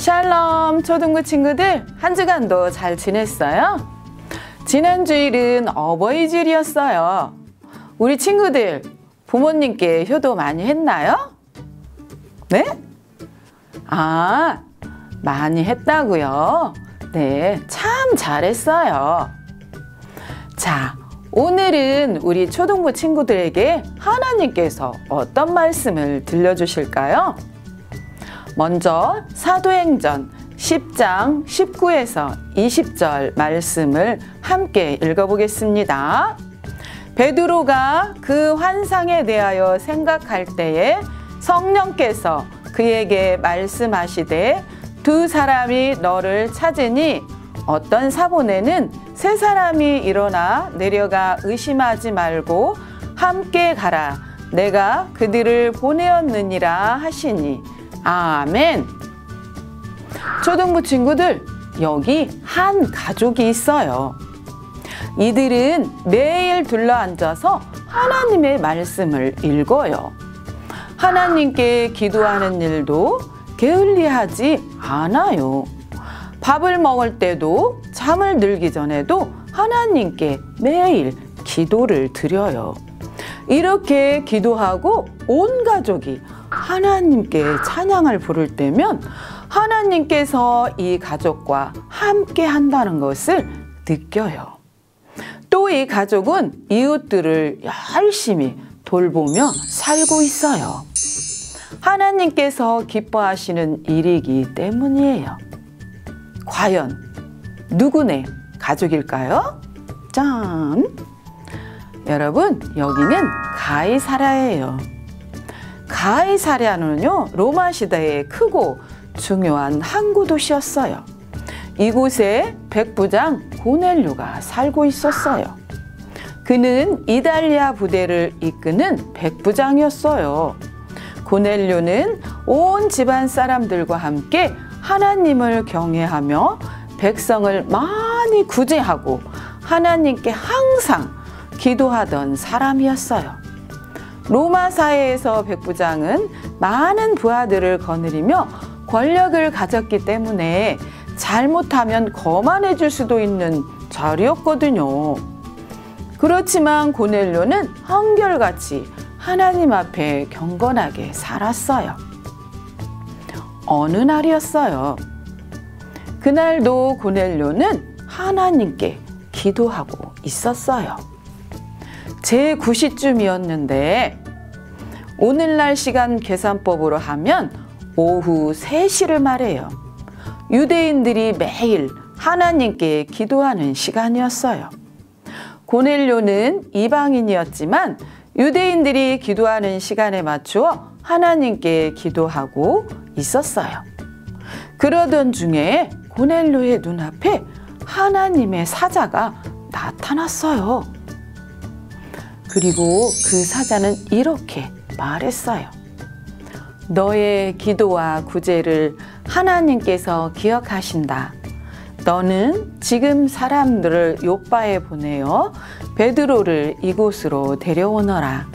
샬롬 초등부 친구들, 한 주간도 잘 지냈어요? 지난 주일은 어버이주일이었어요. 우리 친구들 부모님께 효도 많이 했나요? 네? 많이 했다고요? 네, 참 잘했어요. 자, 오늘은 우리 초등부 친구들에게 하나님께서 어떤 말씀을 들려주실까요? 먼저 사도행전 10장 19에서 20절 말씀을 함께 읽어보겠습니다. 베드로가 그 환상에 대하여 생각할 때에 성령께서 그에게 말씀하시되 두 사람이 너를 찾으니 어떤 사본에는 세 사람이 일어나 내려가 의심하지 말고 함께 가라. 내가 그들을 보내었느니라 하시니 아멘. 초등부 친구들, 여기 한 가족이 있어요. 이들은 매일 둘러앉아서 하나님의 말씀을 읽어요. 하나님께 기도하는 일도 게을리하지 않아요. 밥을 먹을 때도 잠을 들기 전에도 하나님께 매일 기도를 드려요. 이렇게 기도하고 온 가족이 하나님께 찬양을 부를 때면 하나님께서 이 가족과 함께 한다는 것을 느껴요. 또 이 가족은 이웃들을 열심히 돌보며 살고 있어요. 하나님께서 기뻐하시는 일이기 때문이에요. 과연 누구네 가족일까요? 짠! 여러분, 여기는 가이사랴예요. 가이사랴는요, 로마 시대의 크고 중요한 항구 도시였어요. 이곳에 백부장 고넬료가 살고 있었어요. 그는 이달리아 부대를 이끄는 백부장이었어요. 고넬료는 온 집안 사람들과 함께 하나님을 경외하며 백성을 많이 구제하고 하나님께 항상 기도하던 사람이었어요. 로마 사회에서 백부장은 많은 부하들을 거느리며 권력을 가졌기 때문에 잘못하면 거만해 줄 수도 있는 자리였거든요. 그렇지만 고넬료는 한결같이 하나님 앞에 경건하게 살았어요. 어느 날이었어요. 그날도 고넬료는 하나님께 기도하고 있었어요. 제9시쯤이었는데 오늘날 시간 계산법으로 하면 오후 3시를 말해요. 유대인들이 매일 하나님께 기도하는 시간이었어요. 고넬료는 이방인이었지만 유대인들이 기도하는 시간에 맞추어 하나님께 기도하고 있었어요. 그러던 중에 고넬료의 눈앞에 하나님의 사자가 나타났어요. 그리고 그 사자는 이렇게 말했어요. 너의 기도와 구제를 하나님께서 기억하신다. 너는 지금 사람들을 요빠에 보내어 베드로를 이곳으로 데려오너라.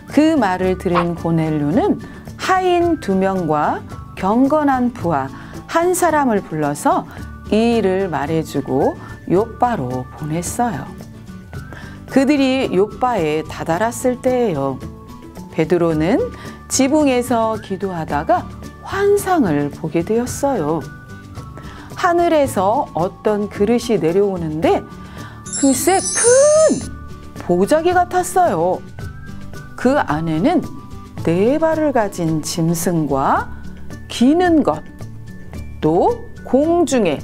그 말을 들은 고넬료는 하인 2명과 경건한 부하 1사람을 불러서 이 일을 말해주고 요빠로 보냈어요. 그들이 요빠에 다다랐을 때예요. 베드로는 지붕에서 기도하다가 환상을 보게 되었어요. 하늘에서 어떤 그릇이 내려오는데 글쎄 큰 보자기 같았어요. 그 안에는 4발을 가진 짐승과 기는 것, 또 공중에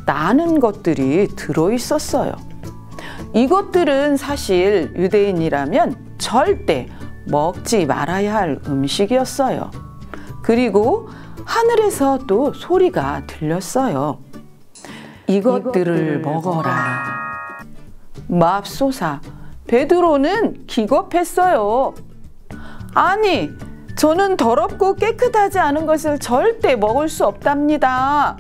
나는 것들이 들어있었어요. 이것들은 사실 유대인이라면 절대 먹지 말아야 할 음식이었어요. 그리고 하늘에서 또 소리가 들렸어요. 이것들을 먹어라. 맙소사, 베드로는 기겁했어요. 아니, 저는 더럽고 깨끗하지 않은 것을 절대 먹을 수 없답니다.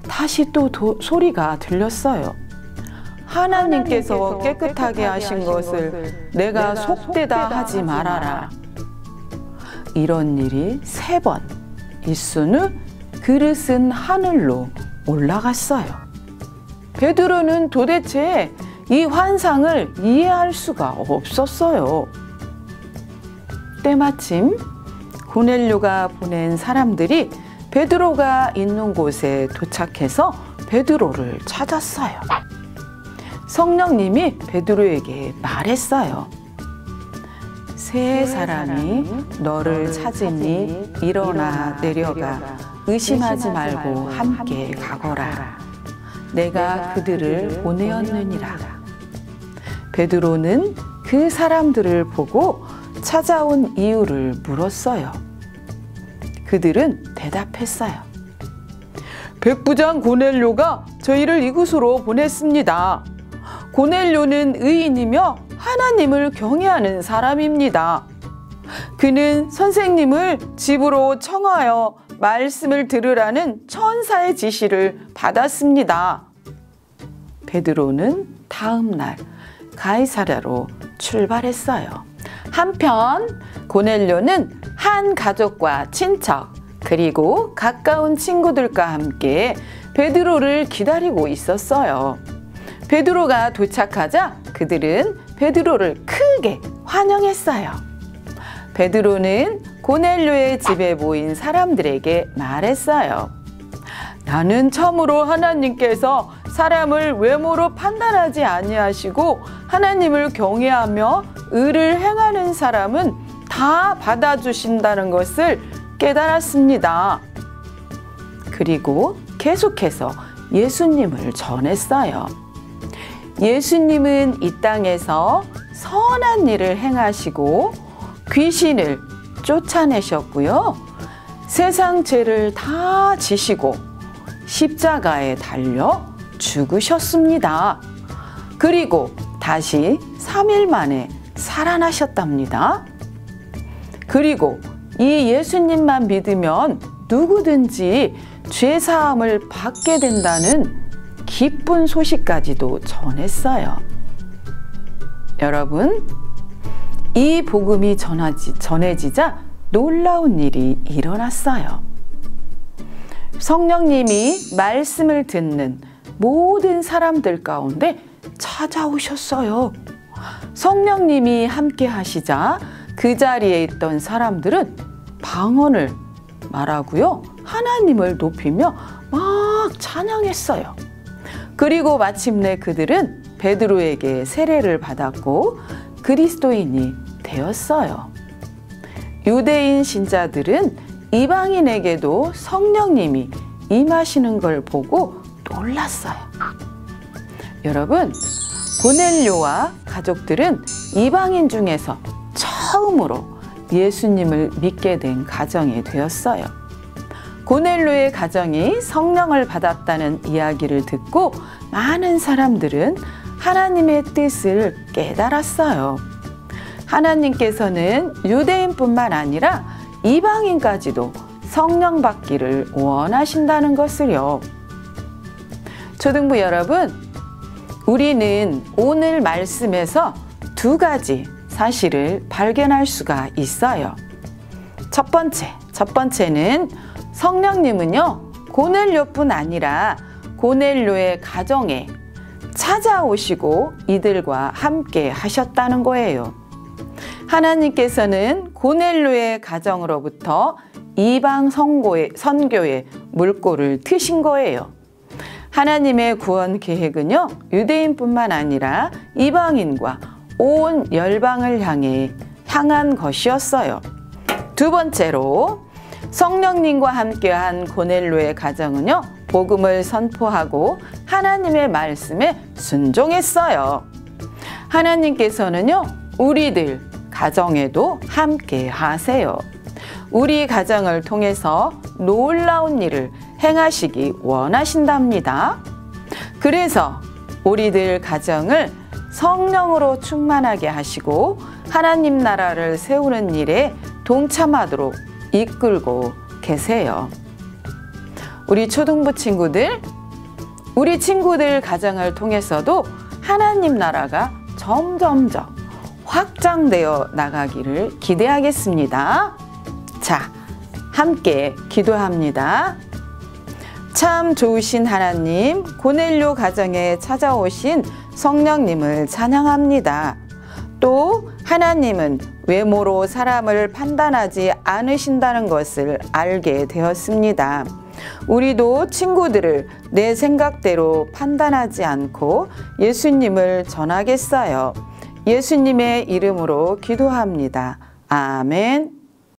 다시 또 소리가 들렸어요. 하나님께서 깨끗하게 하신 것을 내가 속되다 하지 말아라. 이런 일이 3번 있은 후 그릇은 하늘로 올라갔어요. 베드로는 도대체 이 환상을 이해할 수가 없었어요. 때마침 고넬료가 보낸 사람들이 베드로가 있는 곳에 도착해서 베드로를 찾았어요. 성령님이 베드로에게 말했어요. 세 사람이 너를 찾으니 일어나 내려가 의심하지 말고 함께 가거라. 내가 그들을 보내었느니라. 베드로는 그 사람들을 보고 찾아온 이유를 물었어요. 그들은 대답했어요. 백부장 고넬료가 저희를 이곳으로 보냈습니다. 고넬료는 의인이며 하나님을 경외하는 사람입니다. 그는 선생님을 집으로 청하여 말씀을 들으라는 천사의 지시를 받았습니다. 베드로는 다음 날 가이사랴로 출발했어요. 한편 고넬료는 한 가족과 친척 그리고 가까운 친구들과 함께 베드로를 기다리고 있었어요. 베드로가 도착하자 그들은 베드로를 크게 환영했어요. 베드로는 고넬료의 집에 모인 사람들에게 말했어요. 나는 참으로 하나님께서 사람을 외모로 판단하지 아니하시고 하나님을 경외하며 의를 행하는 사람은 다 받아주신다는 것을 깨달았습니다. 그리고 계속해서 예수님을 전했어요. 예수님은 이 땅에서 선한 일을 행하시고 귀신을 쫓아내셨고요. 세상 죄를 다 지시고 십자가에 달려 죽으셨습니다. 그리고 다시 3일 만에 살아나셨답니다. 그리고 이 예수님만 믿으면 누구든지 죄사함을 받게 된다는 기쁜 소식까지도 전했어요. 여러분, 이 복음이 전해지자 놀라운 일이 일어났어요. 성령님이 말씀을 듣는 모든 사람들 가운데 찾아오셨어요. 성령님이 함께 하시자 그 자리에 있던 사람들은 방언을 말하고요. 하나님을 높이며 막 찬양했어요. 그리고 마침내 그들은 베드로에게 세례를 받았고 그리스도인이 되었어요. 유대인 신자들은 이방인에게도 성령님이 임하시는 걸 보고 놀랐어요. 여러분, 고넬료와 가족들은 이방인 중에서 처음으로 예수님을 믿게 된 가정이 되었어요. 고넬료의 가정이 성령을 받았다는 이야기를 듣고 많은 사람들은 하나님의 뜻을 깨달았어요. 하나님께서는 유대인뿐만 아니라 이방인까지도 성령 받기를 원하신다는 것을요. 초등부 여러분, 우리는 오늘 말씀에서 두 가지 사실을 발견할 수가 있어요. 첫 번째는 성령님은요, 고넬료뿐 아니라 고넬료의 가정에 찾아오시고 이들과 함께 하셨다는 거예요. 하나님께서는 고넬료의 가정으로부터 이방 선교의 물꼬를 트신 거예요. 하나님의 구원 계획은요, 유대인뿐만 아니라 이방인과 온 열방을 향한 것이었어요. 두 번째로 성령님과 함께한 고넬료의 가정은요, 복음을 선포하고 하나님의 말씀에 순종했어요. 하나님께서는요, 우리들 가정에도 함께 하세요. 우리 가정을 통해서 놀라운 일을 행하시기 원하신답니다. 그래서 우리들 가정을 성령으로 충만하게 하시고 하나님 나라를 세우는 일에 동참하도록 이끌고 계세요. 우리 초등부 친구들, 우리 친구들 가정을 통해서도 하나님 나라가 점점점 확장되어 나가기를 기대하겠습니다. 자, 함께 기도합니다. 참 좋으신 하나님, 고넬료 가정에 찾아오신 성령님을 찬양합니다. 또 하나님은 외모로 사람을 판단하지 않으신다는 것을 알게 되었습니다. 우리도 친구들을 내 생각대로 판단하지 않고 예수님을 전하겠어요. 예수님의 이름으로 기도합니다. 아멘.